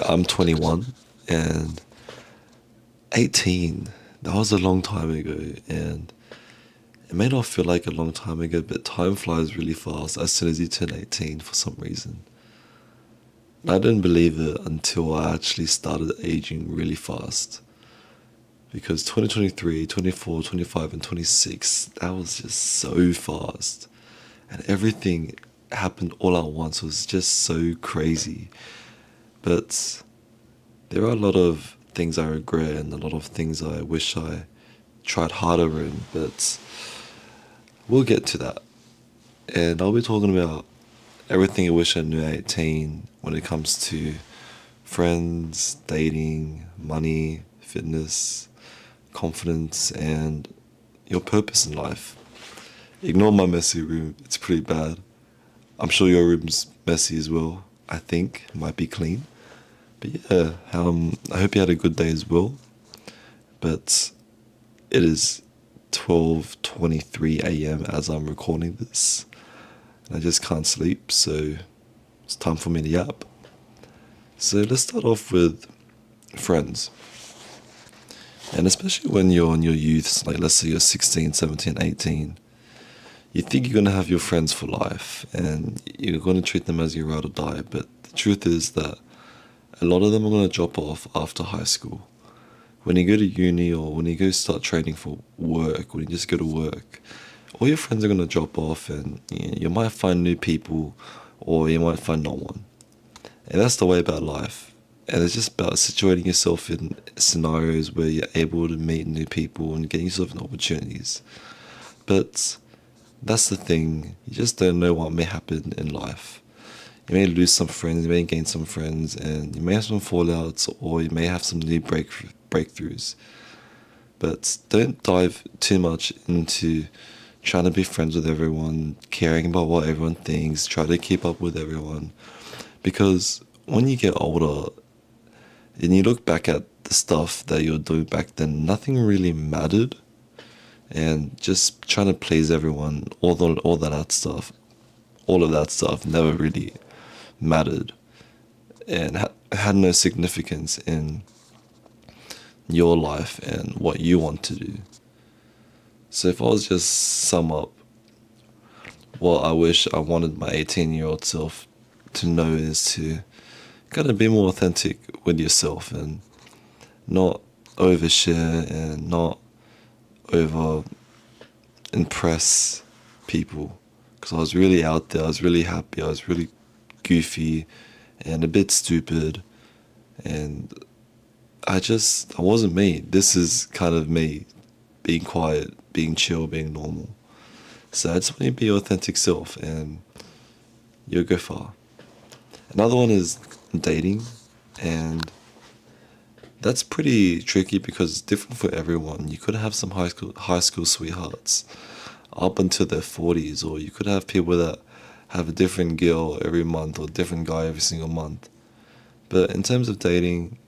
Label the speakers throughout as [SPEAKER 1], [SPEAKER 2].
[SPEAKER 1] I'm 21 and 18. That was a long time ago, and it may not feel like a long time ago, but time flies really fast as soon as you turn 18 for some reason. And I didn't believe it until I actually started aging really fast. Because 2023, 24, 25, and 26, that was just so fast. And everything happened all at once. It was just so crazy. But there are a lot of things I regret and a lot of things I wish I tried harder in, but we'll get to that. And I'll be talking about everything I wish I knew at 18 when it comes to friends, dating, money, fitness, confidence, and your purpose in life. Ignore my messy room, it's pretty bad. I'm sure your room's messy as well. I think it might be clean. But yeah, I hope you had a good day as well. But it is 12:23 a.m. as I'm recording this. And I just can't sleep, so it's time for me to yap. So let's start off with friends. And especially when you're in your youths, like let's say you're 16, 17, 18, you think you're going to have your friends for life and you're going to treat them as you ride or die. But the truth is that a lot of them are going to drop off after high school. When you go to uni or when you go start training for work, when you just go to work, all your friends are going to drop off and you might find new people or you might find no one. And that's the way about life. And it's just about situating yourself in scenarios where you're able to meet new people and getting yourself in opportunities. But that's the thing, you just don't know what may happen in life. You may lose some friends, you may gain some friends, and you may have some fallouts or you may have some new breakthroughs. But don't dive too much into trying to be friends with everyone, caring about what everyone thinks, try to keep up with everyone. Because when you get older and you look back at the stuff that you were doing back then, nothing really mattered. And just trying to please everyone, all of that stuff never really mattered and had no significance in your life and what you want to do. So if I was just sum up what I wish I wanted my 18-year-old self to know is to kind of be more authentic with yourself and not overshare and not over impress people. Because I was really out there, I was really happy, I was really goofy and a bit stupid, and I wasn't me. This is kind of me, being quiet, being chill, being normal. So I just want you to be your authentic self and you'll go far. Another one is dating, and that's pretty tricky because it's different for everyone. You could have some high school sweethearts up until their 40s, or you could have people that have a different girl every month or a different guy every single month. But in terms of dating,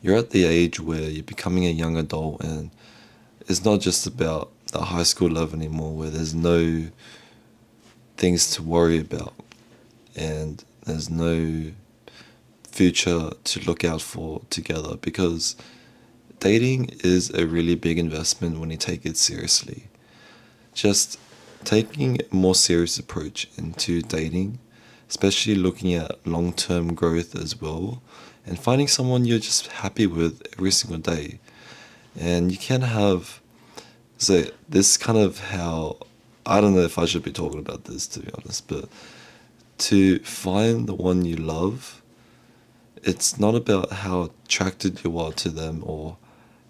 [SPEAKER 1] you're at the age where you're becoming a young adult and it's not just about the high school love anymore, where there's no things to worry about and there's no future to look out for together, because dating is a really big investment when you take it seriously. Just taking a more serious approach into dating, especially looking at long-term growth as well, and finding someone you're just happy with every single day. And you can have, so this kind of how, I don't know if I should be talking about this to be honest, but to find the one you love, it's not about how attracted you are to them or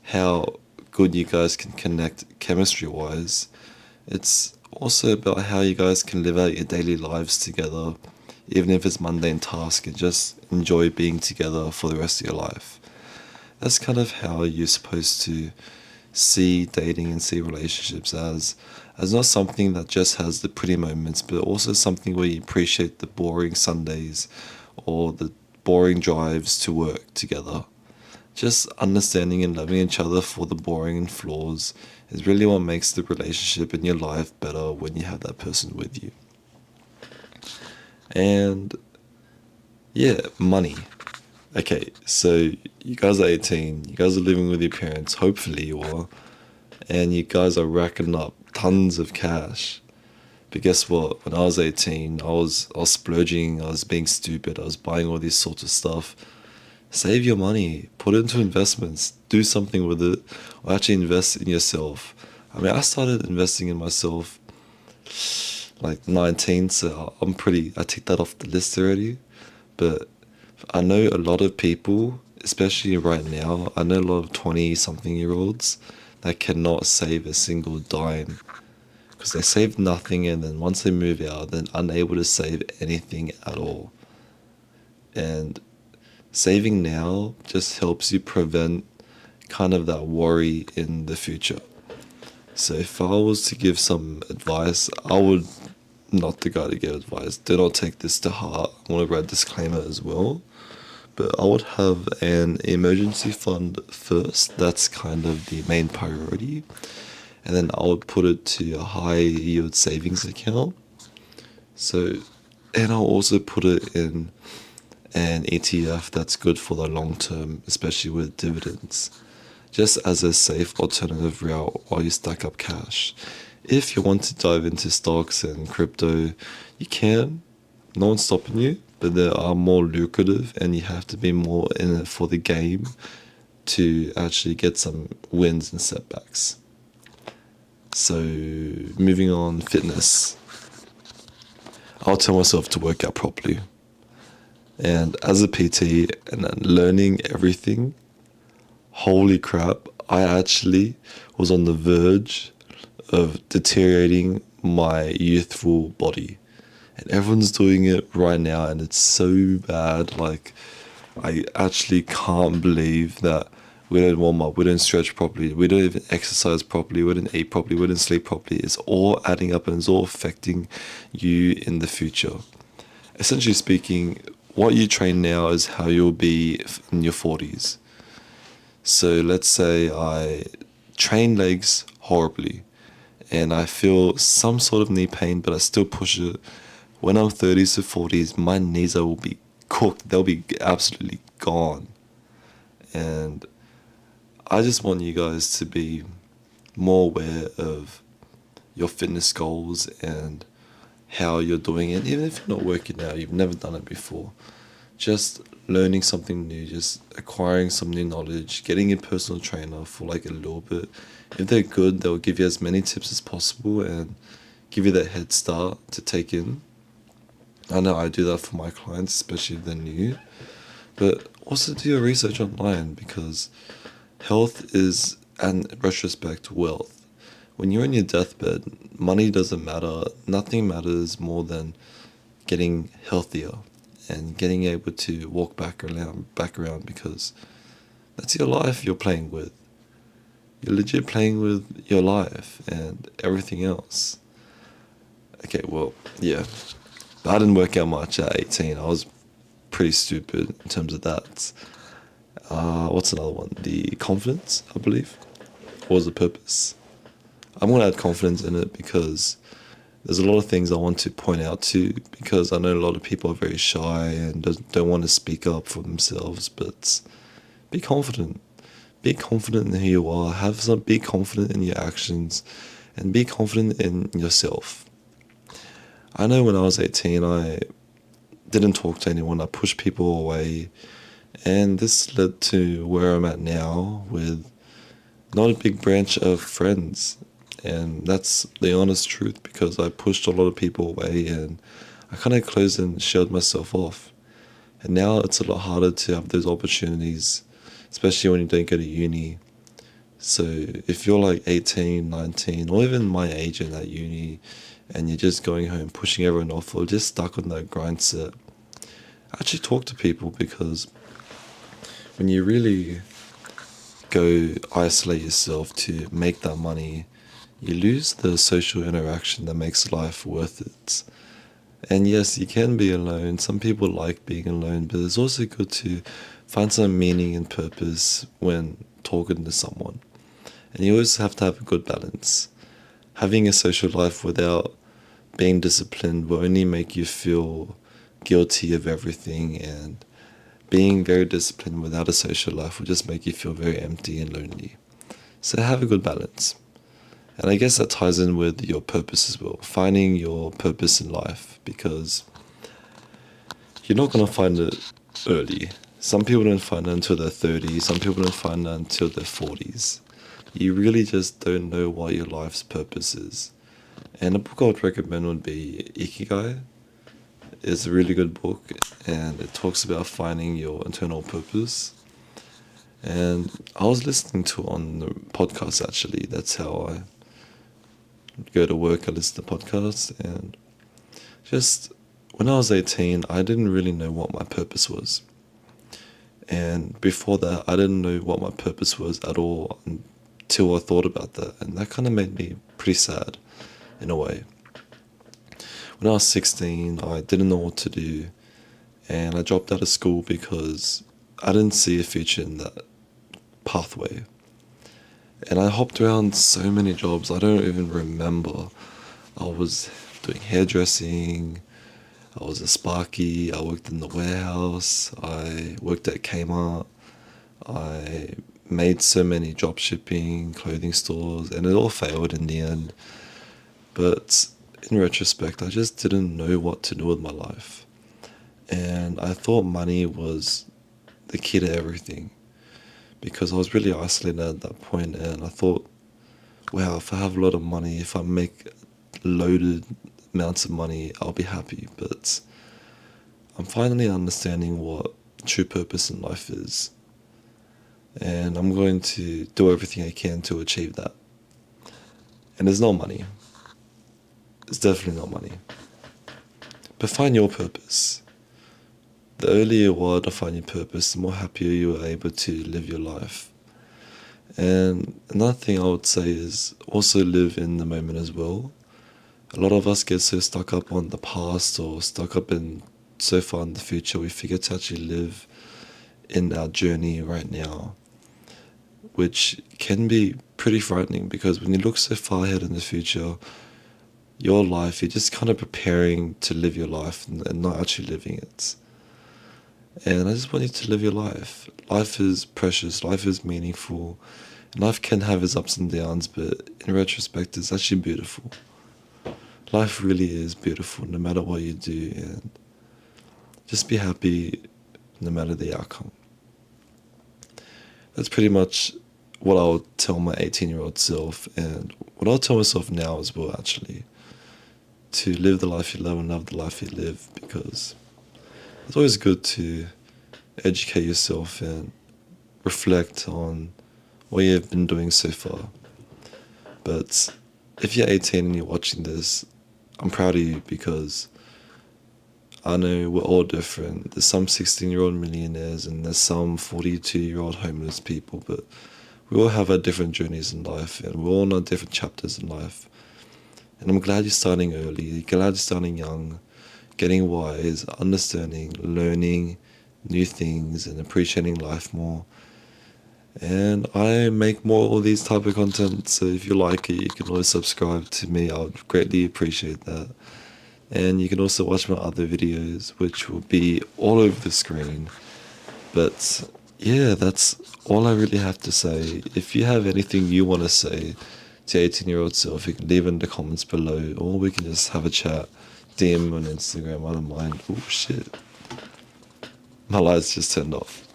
[SPEAKER 1] how good you guys can connect chemistry-wise. It's also about how you guys can live out your daily lives together, even if it's mundane tasks, and just enjoy being together for the rest of your life. That's kind of how you're supposed to see dating and see relationships as not something that just has the pretty moments, but also something where you appreciate the boring Sundays or the boring drives to work together. Just understanding and loving each other for the boring and flaws is really what makes the relationship in your life better when you have that person with you. And yeah, money. Okay, so you guys are 18, you guys are living with your parents, hopefully you are, and you guys are racking up tons of cash. But guess what? When I was 18, I was splurging, I was being stupid, I was buying all this sort of stuff. Save your money, put it into investments, do something with it, or actually invest in yourself. I mean, I started investing in myself like 19, so I ticked that off the list already. But I know a lot of people, especially right now, I know a lot of 20 something year olds that cannot save a single dime because they save nothing, and then once they move out, they're unable to save anything at all. And saving now just helps you prevent kind of that worry in the future. So if I was to give some advice, I would not the guy to give advice. Do not take this to heart. I want to write a disclaimer as well. But I would have an emergency fund first. That's kind of the main priority. And then I would put it to a high yield savings account. So, and I'll also put it in an ETF that's good for the long term, especially with dividends, just as a safe alternative route while you stack up cash. If you want to dive into stocks and crypto, you can. No one's stopping you, but they are more lucrative and you have to be more in it for the game to actually get some wins and setbacks. So, moving on, fitness. I'll tell myself to work out properly. And as a PT and then learning everything, holy crap, I actually was on the verge of deteriorating my youthful body. And everyone's doing it right now, and it's so bad. Like, I actually can't believe that we don't warm up, we don't stretch properly, we don't even exercise properly, we don't eat properly, we don't sleep properly. It's all adding up and it's all affecting you in the future. Essentially speaking, what you train now is how you'll be in your 40s. So let's say I train legs horribly and I feel some sort of knee pain, but I still push it. When I'm 30s to 40s, my knees will be cooked. They'll be absolutely gone. And I just want you guys to be more aware of your fitness goals and how you're doing it. Even if you're not working out, you've never done it before. Just learning something new, just acquiring some new knowledge, getting a personal trainer for like a little bit. If they're good, they'll give you as many tips as possible and give you that head start to take in. I know I do that for my clients, especially if they're new. But also do your research online because health is, in retrospect, wealth. When you're in your deathbed, money doesn't matter. Nothing matters more than getting healthier and getting able to walk back around because that's your life you're playing with. You're legit playing with your life and everything else. Okay, well, yeah. I didn't work out much at 18. I was pretty stupid in terms of that. What's another one? The confidence, I believe. What was the purpose? I'm going to add confidence in it because there's a lot of things I want to point out to because I know a lot of people are very shy and don't want to speak up for themselves, but be confident. Be confident in who you are. Be confident in your actions and be confident in yourself. I know when I was 18, I didn't talk to anyone. I pushed people away. And this led to where I'm at now with not a big branch of friends. And that's the honest truth because I pushed a lot of people away and I kind of closed and shut myself off. And now it's a lot harder to have those opportunities, especially when you don't go to uni. So if you're like 18, 19, or even my age in that uni, and you're just going home, pushing everyone off, or just stuck on that grind set, actually talk to people because when you really go isolate yourself to make that money, you lose the social interaction that makes life worth it. And yes, you can be alone. Some people like being alone, but it's also good to find some meaning and purpose when talking to someone. And you always have to have a good balance. Having a social life without being disciplined will only make you feel guilty of everything and being very disciplined without a social life will just make you feel very empty and lonely. So have a good balance. And I guess that ties in with your purpose as well, finding your purpose in life, because you're not going to find it early. Some people don't find it until they're 30, some people don't find it until they're 40s. You really just don't know what your life's purpose is. And a book I would recommend would be Ikigai. It's a really good book, and it talks about finding your internal purpose. And I was listening to it on the podcast actually. That's how I go to work, I listen to podcasts. And just when I was 18, I didn't really know what my purpose was. And before that, I didn't know what my purpose was at all until I thought about that. And that kind of made me pretty sad in a way. When I was 16, I didn't know what to do. And I dropped out of school because I didn't see a future in that pathway. And I hopped around so many jobs, I don't even remember. I was doing hairdressing, I was a sparky, I worked in the warehouse, I worked at Kmart, I made so many drop shipping, clothing stores, and it all failed in the end. But in retrospect, I just didn't know what to do with my life. And I thought money was the key to everything, because I was really isolated at that point, and I thought, wow, if I have a lot of money, if I make loaded amounts of money, I'll be happy. But I'm finally understanding what true purpose in life is, and I'm going to do everything I can to achieve that. And it's not money. It's definitely not money. But find your purpose. The earlier you are to find your purpose, the more happier you are able to live your life. And another thing I would say is also live in the moment as well. A lot of us get so stuck up on the past or stuck up in so far in the future, we forget to actually live in our journey right now, which can be pretty frightening, because when you look so far ahead in the future, your life, you're just kind of preparing to live your life and not actually living it. And I just want you to live your life. Life is precious, life is meaningful, and life can have its ups and downs, but in retrospect, it's actually beautiful. Life really is beautiful no matter what you do, and just be happy no matter the outcome. That's pretty much what I would tell my 18-year-old self, and what I'll tell myself now as well, actually. To live the life you love and love the life you live, because it's always good to educate yourself and reflect on what you've been doing so far. But if you're 18 and you're watching this, I'm proud of you, because I know we're all different. There's some 16-year-old millionaires and there's some 42-year-old homeless people, but we all have our different journeys in life, and we're all on our different chapters in life. And I'm glad you're starting early, glad you're starting young, getting wise, understanding, learning new things, and appreciating life more. And I make more of these type of content, so if you like it, you can always subscribe to me. I would greatly appreciate that. And you can also watch my other videos, which will be all over the screen. But yeah, that's all I really have to say. If you have anything you want to say to 18-year-old self, you can leave it in the comments below, or we can just have a chat, DM on Instagram, I don't mind. Oh shit, my lights just turned off.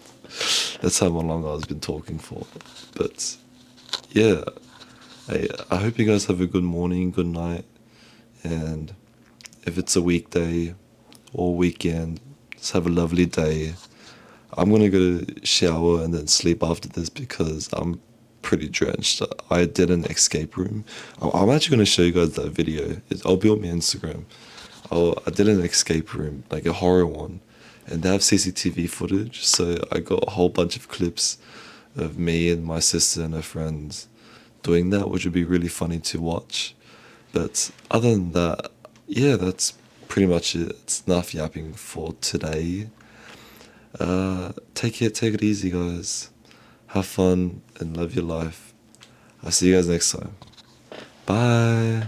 [SPEAKER 1] That's how long I've been talking for. But yeah, I hope you guys have a good morning, good night, and if it's a weekday or weekend, just have a lovely day. I'm gonna go shower and then sleep after this, because I'm pretty drenched. I did an escape room. I'm actually gonna show you guys that video. I'll be on my Instagram. I did an escape room, like a horror one, and they have CCTV footage, so I got a whole bunch of clips of me and my sister and her friends doing that, which would be really funny to watch. But other than that, yeah, that's pretty much it. It's enough yapping for today. Take it easy, guys. Have fun and love your life. I'll see you guys next time. Bye.